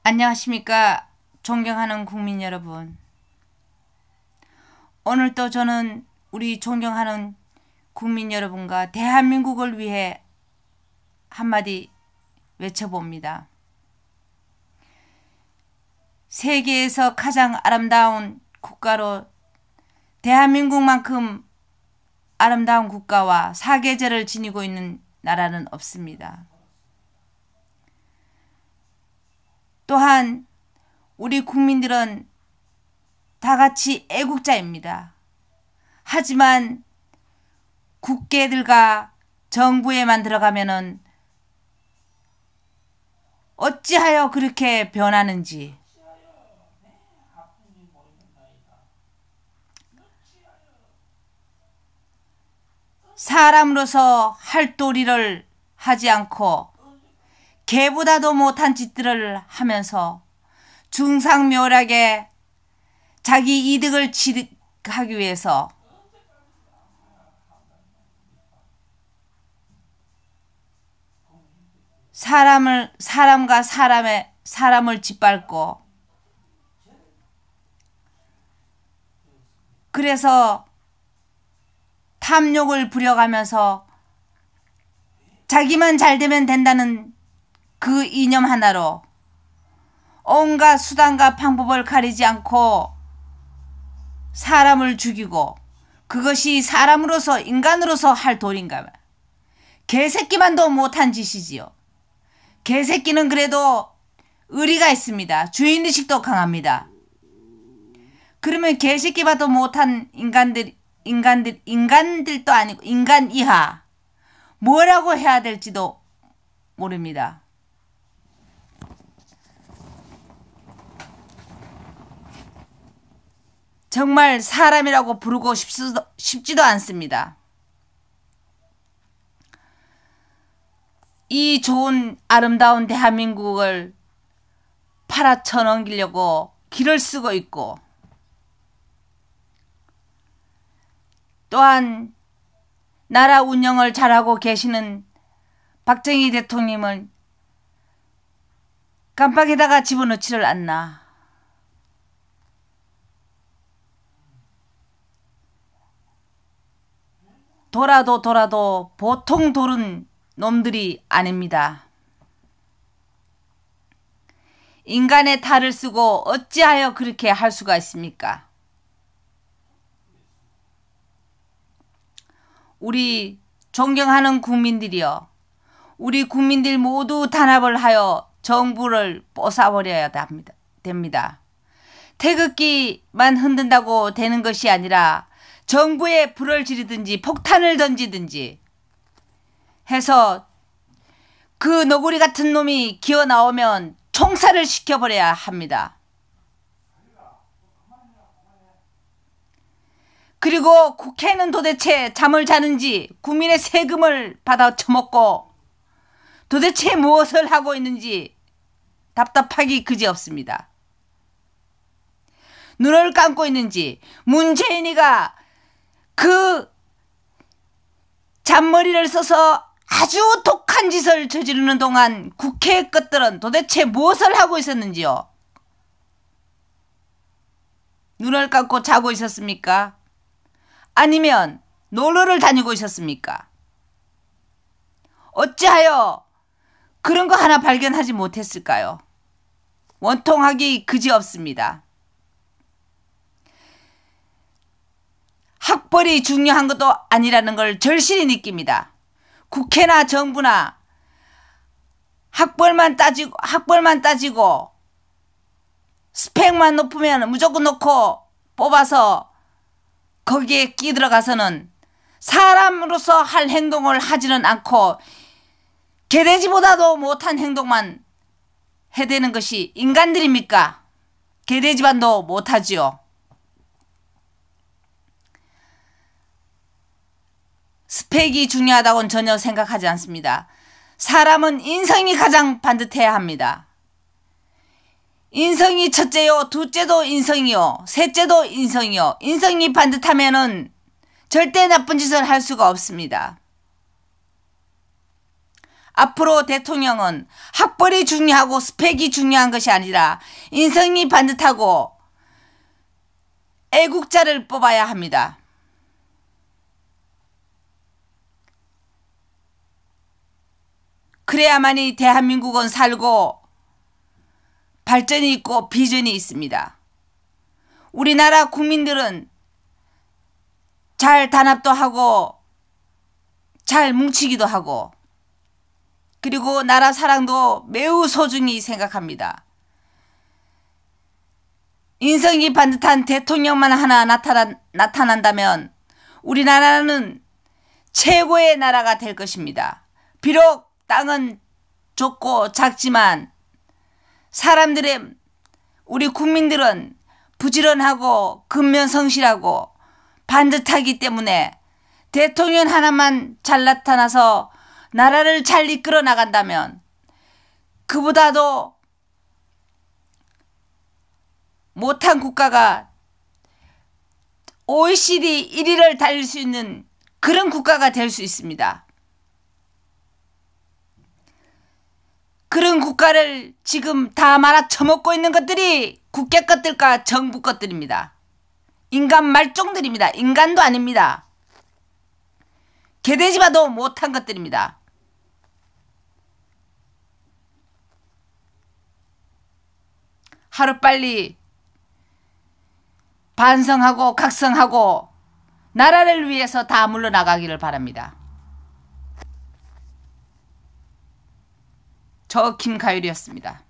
안녕하십니까, 존경하는 국민 여러분. 오늘 또 저는 우리 존경하는 국민 여러분과 대한민국을 위해 한마디 외쳐봅니다. 세계에서 가장 아름다운 국가로 대한민국만큼 아름다운 국가와 사계절을 지니고 있는 나라는 없습니다. 또한 우리 국민들은 다같이 애국자입니다. 하지만 국회들과 정부에만 들어가면은 어찌하여 그렇게 변하는지, 사람으로서 할 도리를 하지 않고 개보다도 못한 짓들을 하면서 중상묘락에 자기 이득을 취득하기 위해서 사람과 사람을 짓밟고, 그래서 탐욕을 부려가면서 자기만 잘되면 된다는 그 이념 하나로 온갖 수단과 방법을 가리지 않고 사람을 죽이고, 그것이 사람으로서 인간으로서 할 도리인가. 개새끼만도 못한 짓이지요. 개새끼는 그래도 의리가 있습니다. 주인의식도 강합니다. 그러면 개새끼봐도 못한 인간들도 아니고 인간 이하 뭐라고 해야 될지도 모릅니다. 정말 사람이라고 부르고 싶지도 않습니다. 이 좋은 아름다운 대한민국을 팔아쳐 넘기려고 길을 쓰고 있고, 또한 나라 운영을 잘하고 계시는 박정희 대통령을 깜빡에다가 집어넣지를 않나. 돌아도 보통 돌은 놈들이 아닙니다. 인간의 탈을 쓰고 어찌하여 그렇게 할 수가 있습니까? 우리 존경하는 국민들이여, 우리 국민들 모두 단합을 하여 정부를 뽀사버려야 됩니다. 태극기만 흔든다고 되는 것이 아니라 정부에 불을 지르든지 폭탄을 던지든지 해서 그 너구리 같은 놈이 기어 나오면 총살을 시켜버려야 합니다. 그리고 국회는 도대체 잠을 자는지, 국민의 세금을 받아 처먹고 도대체 무엇을 하고 있는지 답답하기 그지없습니다. 눈을 감고 있는지, 문재인이가 그 잔머리를 써서 아주 독한 짓을 저지르는 동안 국회의 것들은 도대체 무엇을 하고 있었는지요? 눈을 감고 자고 있었습니까? 아니면 놀러를 다니고 있었습니까? 어찌하여 그런 거 하나 발견하지 못했을까요? 원통하기 그지없습니다. 학벌이 중요한 것도 아니라는 걸 절실히 느낍니다. 국회나 정부나 학벌만 따지고 스펙만 높으면 무조건 놓고 뽑아서 거기에 끼들어가서는 사람으로서 할 행동을 하지는 않고 개돼지보다도 못한 행동만 해대는 것이 인간들입니까? 개돼지반도 못하지요. 스펙이 중요하다고는 전혀 생각하지 않습니다. 사람은 인성이 가장 반듯해야 합니다. 인성이 첫째요, 둘째도 인성이요, 셋째도 인성이요. 인성이 반듯하면은 절대 나쁜 짓을 할 수가 없습니다. 앞으로 대통령은 학벌이 중요하고 스펙이 중요한 것이 아니라 인성이 반듯하고 애국자를 뽑아야 합니다. 그래야만이 대한민국은 살고 발전이 있고 비전이 있습니다. 우리나라 국민들은 잘 단합도 하고 잘 뭉치기도 하고 그리고 나라 사랑도 매우 소중히 생각합니다. 인성이 반듯한 대통령만 하나 나타난다면 우리나라는 최고의 나라가 될 것입니다. 비록 땅은 좁고 작지만 우리 국민들은 부지런하고 근면성실하고 반듯하기 때문에 대통령 하나만 잘 나타나서 나라를 잘 이끌어 나간다면 그보다도 못한 국가가 OECD 1위를 달릴 수 있는 그런 국가가 될 수 있습니다. 그런 국가를 지금 다 말아 처먹고 있는 것들이 국회 것들과 정부 것들입니다. 인간 말종들입니다. 인간도 아닙니다. 개돼지 봐도 못한 것들입니다. 하루빨리 반성하고 각성하고 나라를 위해서 다 물러나가기를 바랍니다. 저 김가율이었습니다.